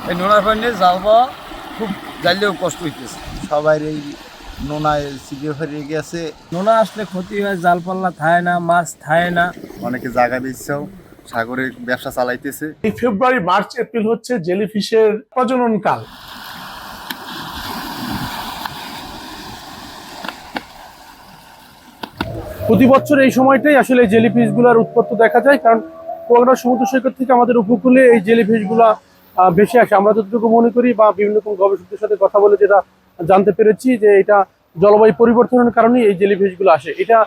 এই নোনার পানি জাল পাওয়া খুব জানলেও কষ্ট হইতেছে। সবাই এই নোনায় চিড়ে হয়ে গেছে। নোনা আসলে ক্ষতি হয়, জাল পাল্লা থায় না, মাছ থায় না। অনেকে জায়গা দিচ্ছেও, সাগরে ব্যবসা চালাইতেছে। এই ফেব্রুয়ারি, মার্চ, এপ্রিল হচ্ছে জেলিফিশের প্রজনন কাল। প্রতি বছর এই সময়টাই আসলে জেলিফিশ গুলার উৎপত্তি দেখা যায়, কারণ কুয়াকাটা সমুদ্র সৈকত থেকে আমাদের উপকূলে এই জেলিফিশ গুলা বেশি আসে। আমরা যতটুকু মনে করি বা বিভিন্ন রকম গবেষকদের সাথে কথা বলে যেটা জানতে পেরেছি যে এটা জলবায়ু পরিবর্তনের কারণেই এই জেলিফিশ গুলো আসে। এটা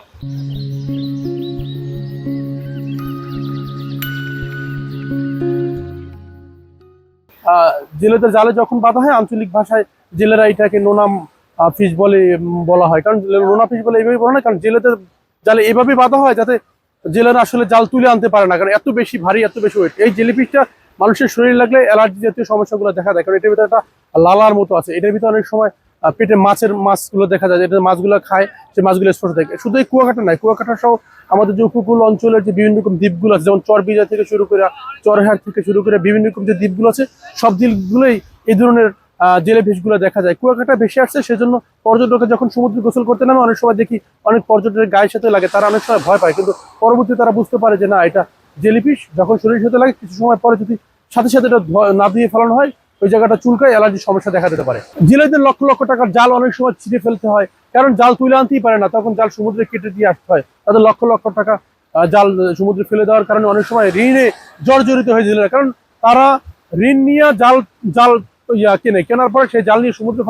জেলেদের জালে যখন বাঁধা হয়, আঞ্চলিক ভাষায় জেলেরা এটাকে নোনা ফিশ বলে বলা হয়। কারণ নোনা ফিশ বলে এইভাবে বলা হয় কারণ জেলেদের জালে এইভাবে বাঁধা হয় যাতে জেলেরা আসলে জাল তুলে আনতে পারে না, কারণ এত বেশি ভারী, এত বেশি ওয়েট। এই জেলিফিশটা মানুষের শরীরে লাগলে অ্যালার্জি জাতীয় সমস্যাগুলো দেখা দেয়, কারণ এটার ভিতরে একটা লালার মতো আছে। এটার ভিতরে অনেক সময় পেটে মাছগুলো দেখা যায়, যেটা মাছগুলো খায়, সেই মাছগুলো স্পর্শ থাকে। শুধু এই কুয়াকাটা নয়, কুয়াকাটা সহ আমাদের যে উপকূল অঞ্চলের যে বিভিন্ন রকম দ্বীপগুলো আছে, যেমন চরবিজা থেকে শুরু করে, চরহাট থেকে শুরু করে বিভিন্ন রকম যে দ্বীপগুলো আছে, সব দ্বীপগুলোই এই ধরনের জেলিফিশ গুলো দেখা যায়। কুয়াকাটা বেশি আসছে, সেজন্য পর্যটকরা যখন সমুদ্রে গোসল করতে নামে অনেক সময় দেখি অনেক পর্যটকের গায়ের সাথে লাগে, তারা অনেক সময় ভয় পায়, কিন্তু পরবর্তীতে তারা বুঝতে পারে যে না, এটা জেলিফিশ। যখন শরীরের সাথে লাগে কিছু সময় পরে যদি সাথে সাথে এটা না দিয়ে ফেলানো হয়, ওই জায়গাটা চুলকায়, অ্যালার্জির সমস্যা দেখা দিতে পারে। জেলেদের লক্ষ লক্ষ টাকার জাল অনেক সময় ছিঁড়ে ফেলতে হয়, কারণ জাল তুলে আনতেই পারে না, তখন জাল সমুদ্রে কেটে দিয়ে আসতে হয়। তাদের লক্ষ লক্ষ টাকা জাল সমুদ্রে ফেলে দেওয়ার কারণে অনেক সময় ঋণে জর্জরিত হয়ে জেলেরা, কারণ তারা ঋণ নিয়ে জাল জাল কেনার পরে সেই জাল নিয়ে সমুদ্রে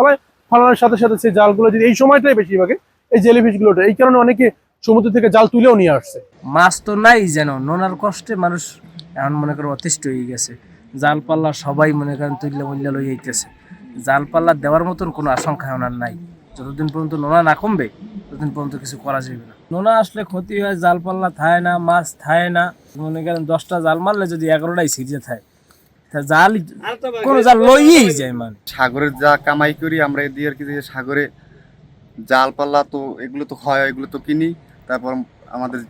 ফেলানোর সাথে সাথে সেই জালগুলো যদি এই সময়টাই বেশিরভাগে এই জেলিফিশ গুলো, এই কারণে অনেকে সমুদ্র থেকে জাল তুলেও নিয়ে আসছে। মাছ তো নাই যেন, নোনার কষ্টে মানুষ এখন মনে করো অতিষ্ঠ হয়ে গেছে। জাল পাল্লা সবাই মনে করেন তুললে মূল্য লই যাইতেছে। জাল পাল্লা দেওয়ার মতন কোনো আশঙ্কা ওনার নাই। যতদিন পর্যন্ত নোনা না কমবে ততদিন পর্যন্ত কিছু করা যাবে না। নোনা আসলে ক্ষতি হয়, জাল পাল্লা থায় না, মাছ থায় না। মনে করেন 10টা জাল মারলে যদি 11টাই ছিঁড়ে থাকে, জাল কোনো জাল লইয়েই যায় মানে। সাগরে যা কামাই করি আমরা এ দিয়ে আর কি, যে সাগরে জাল পাল্লা তো এগুলো তো হয়, এগুলো তো কিনি। তারপর আমাদের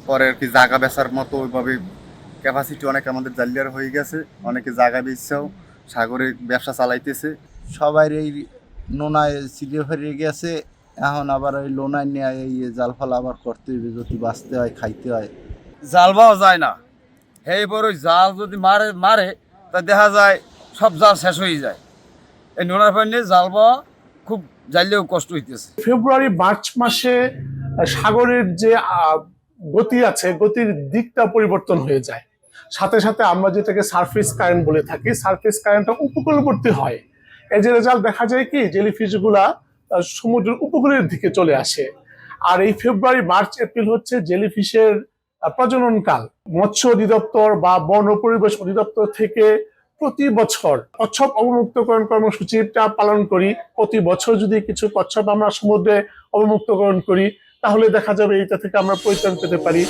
পরে আর কি জায়গা বেচার মতো ওইভাবে ক্যাপাসিটি অনেক আমাদের জালিয়ার হয়ে গেছে। অনেকে জায়গা বেচছেও, সাগরে ব্যবসা চালাইতেছে। সবাই এই নোনায় চিড়ে হয়ে গেছে। এখন আবার ওই লোনায় নিয়ে এই জাল ফালা আবার করতে হবে, যদি বাঁচতে হয়, খাইতে হয়। জাল পাওয়া যায় না, এই বড় জাল যদি মারে মারে তা দেখা যায় সব জাল শেষ হয়ে যায়। এই নোনার পানি জাল পাওয়া খুব জানলেও কষ্ট হইতেছে। ফেব্রুয়ারি, মার্চ মাসে সাগরের যে গতি আছে, গতির দিকটা পরিবর্তন হয়ে যায়। সাথে সাথে আমরা যেটাকে সারফেস কারেন্ট বলে থাকি, সারফেস কারেন্টটা উপকূলবর্তী হয়। এই যে রেজাল্ট দেখা যায় কি, জেলিফিশ গুলা সমুদ্রের উপকূলের দিকে চলে আসে। আর এই ফেব্রুয়ারি, মার্চ, এপ্রিল হচ্ছে জেলিফিশের প্রজনন কাল। মৎস্য অধিদপ্তর বা বন ও পরিবেশ অধিদপ্তর থেকে প্রতি বছর কচ্ছপ অবমুক্তকরণ কর্মসূচিটা পালন করি। প্রতি বছর যদি কিছু কচ্ছপ আমরা সমুদ্রে অবমুক্তকরণ করি, তাহলে দেখা যাবে এটা থেকে আমরা পরিত্রাণ পেতে পারি।